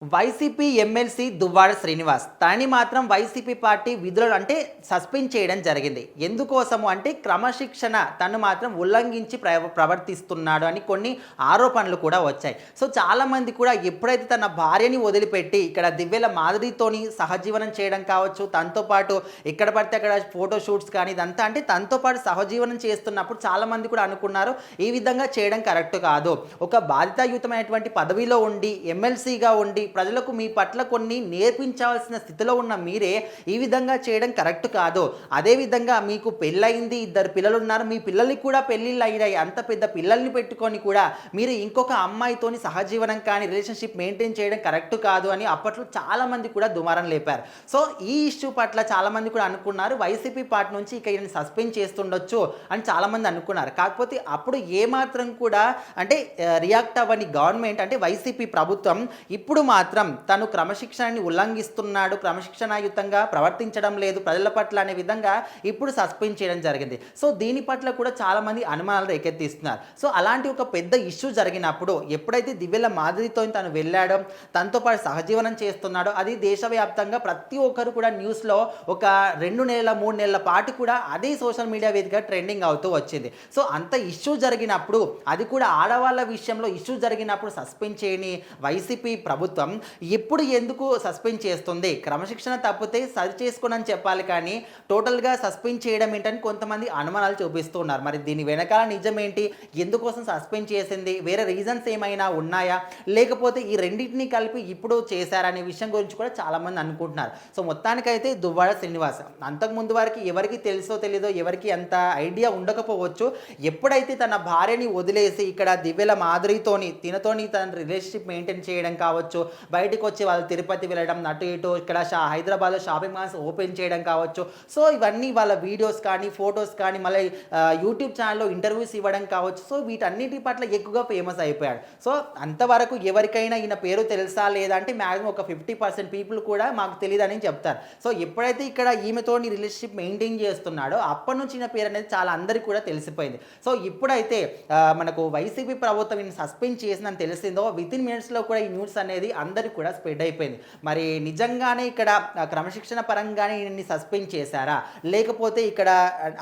YCP MLC Duvvada Srinivas తనని మాత్రం YCP party విధులు అంటే సస్పెండ్ చేయడం జరిగింది. ఎందుకోసము అంటే క్రమశిక్షణ తను మాత్రం ఉల్లంఘించి ప్రవర్తిస్తున్నాడు అని కొన్ని ఆరోపణలు కూడా వచ్చాయి. సో చాలామంది కూడా ఎప్పుడైతే తన భార్యని వదిలిపెట్టి ఇక్కడ దివ్యల మాదిరితోని సహజీవనం చేయడం కావచ్చు, తనతో పాటు ఎక్కడ పడితే అక్కడ ఫోటో షూట్స్ కానీ ఇదంతా అంటే తనతో పాటు సహజీవనం చేస్తున్నప్పుడు చాలామంది కూడా అనుకున్నారు ఈ విధంగా చేయడం కరెక్ట్ కాదు. ఒక బాధ్యతాయుతమైనటువంటి పదవిలో ఉండి ఎమ్మెల్సీగా ఉండి ప్రజలకు మీ పట్ల కొన్ని నేర్పించాల్సిన స్థితిలో ఉన్న మీరే ఈ విధంగా చేయడం కరెక్ట్ కాదు. అదేవిధంగా మీకు పెళ్ళయింది, 2 పిల్లలు ఉన్నారు, మీ పిల్లలకి కూడా పెళ్ళిళ్ళు అయ్యాయి. అంత పెద్ద పిల్లల్ని పెట్టుకొని కూడా మీరు ఇంకొక అమ్మాయితోని సహజీవనం కానీ రిలేషన్షిప్ మెయింటైన్ చేయడం కరెక్ట్ కాదు అని అప్పట్లో చాలామంది కూడా దుమారం లేపారు. సో ఈ ఇష్యూ పట్ల చాలామంది కూడా అనుకున్నారు వైసీపీ పార్టీ నుంచి ఇక ఈయన సస్పెండ్ చేస్తుండొచ్చు అని చాలామంది అనుకున్నారు. కాకపోతే అప్పుడు ఏమాత్రం కూడా అంటే రియాక్ట్ అవ్వని గవర్నమెంట్ అంటే వైసీపీ ప్రభుత్వం ఇప్పుడు మాత్రం తను క్రమశిక్షణని ఉల్లంఘిస్తున్నాడు, క్రమశిక్షణాయుతంగా ప్రవర్తించడం లేదు ప్రజల పట్ల అనే విధంగా ఇప్పుడు సస్పెండ్ చేయడం జరిగింది. సో దీని పట్ల కూడా చాలామంది అనుమానాలు రేకెత్తిస్తున్నారు. సో అలాంటి ఒక పెద్ద ఇష్యూ జరిగినప్పుడు ఎప్పుడైతే దివ్యల మాదిరితో తను వెళ్ళాడో, తనతో పాటు సహజీవనం చేస్తున్నాడో అది దేశవ్యాప్తంగా ప్రతి ఒక్కరు కూడా న్యూస్లో ఒక 2 నెలల 3 నెలల పాటు కూడా అదే సోషల్ మీడియా వేదికగా ట్రెండింగ్ అవుతూ వచ్చింది. సో అంత ఇష్యూ జరిగినప్పుడు అది కూడా ఆడవాళ్ళ విషయంలో ఇష్యూ జరిగినప్పుడు సస్పెండ్ చేయని వైసీపీ ప్రభుత్వం ఇప్పుడు ఎందుకు సస్పెండ్ చేస్తుంది? క్రమశిక్షణ తప్పితే సరి చేసుకోనని చెప్పాలి కానీ టోటల్గా సస్పెండ్ చేయడం ఏంటని కొంతమంది అనుమానాలు చూపిస్తున్నారు. మరి దీని వెనకాల నిజమేంటి? ఎందుకోసం సస్పెండ్ చేసింది? వేరే రీజన్స్ ఏమైనా ఉన్నాయా? లేకపోతే ఈ రెండింటిని కలిపి ఇప్పుడు చేశారనే విషయం గురించి కూడా చాలామంది అనుకుంటున్నారు. సో మొత్తానికైతే దువ్వాడ శ్రీనివాస్ అంతకుముందు వారికి ఎవరికి తెలుసో తెలీదో, ఎవరికి అంత ఐడియా ఉండకపోవచ్చు, ఎప్పుడైతే తన భార్యని వదిలేసి ఇక్కడ దివ్యల మాధురితోని తినతోని తన రిలేషన్షిప్ మెయింటైన్ చేయడం కావచ్చు, బయటకు వచ్చి వాళ్ళు తిరుపతి వెళ్ళడం, అటు ఇటు ఇక్కడ హైదరాబాద్లో షాపింగ్ మాల్స్ ఓపెన్ చేయడం కావచ్చు. సో ఇవన్నీ వాళ్ళ వీడియోస్ కానీ ఫొటోస్ కానీ మళ్ళీ యూట్యూబ్ ఛానల్లో ఇంటర్వ్యూస్ ఇవ్వడం కావచ్చు. సో వీటన్నిటి పట్ల ఎక్కువగా ఫేమస్ అయిపోయాడు. సో అంతవరకు ఎవరికైనా ఈయన పేరు తెలుసా లేదా అంటే మ్యాక్సిమం ఒక 50% పీపుల్ కూడా మాకు తెలియదని చెప్తారు. సో ఎప్పుడైతే ఇక్కడ ఈమెతో రిలేషన్షిప్ మెయింటైన్ చేస్తున్నాడో అప్పటి నుంచి ఈయన పేరు అనేది చాలా అందరికీ కూడా తెలిసిపోయింది. సో ఇప్పుడైతే మనకు వైసీపీ ప్రభుత్వం ఈయన సస్పెండ్ చేసిందని తెలిసిందో వితిన్ మినిట్స్లో కూడా ఈ న్యూస్ అనేది అందరికి కూడా స్ప్రెడ్ అయిపోయింది. మరి నిజంగానే ఇక్కడ క్రమశిక్షణ పరంగానే ఈయన్ని సస్పెండ్ చేశారా, లేకపోతే ఇక్కడ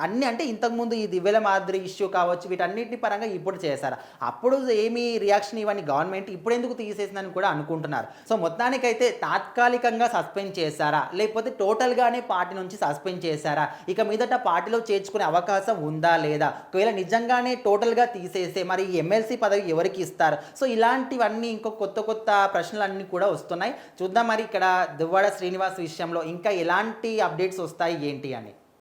అన్ని అంటే ఇంతకుముందు ఈ దివ్యల మాదిరి ఇష్యూ కావచ్చు వీటన్నిటి పరంగా ఇప్పుడు చేశారా? అప్పుడు ఏమి రియాక్షన్ ఇవ్వని గవర్నమెంట్ ఇప్పుడు ఎందుకు తీసేసిందని కూడా అనుకుంటున్నారు. సో మొత్తానికైతే తాత్కాలికంగా సస్పెండ్ చేశారా, లేకపోతే టోటల్గానే పార్టీ నుంచి సస్పెండ్ చేశారా, ఇక మీదట పార్టీలో చేర్చుకునే అవకాశం ఉందా లేదా, ఒకవేళ నిజంగానే టోటల్గా తీసేస్తే మరి ఈ ఎమ్మెల్సీ పదవి ఎవరికి ఇస్తారు? సో ఇలాంటివన్నీ ఇంకో కొత్త కొత్త ప్రశ్నలన్నీ కూడా వస్తున్నాయి. చూద్దాం మరి ఇక్కడ దువ్వాడ శ్రీనివాస్ విషయంలో ఇంకా ఎలాంటి అప్డేట్స్ వస్తాయి ఏంటి అని.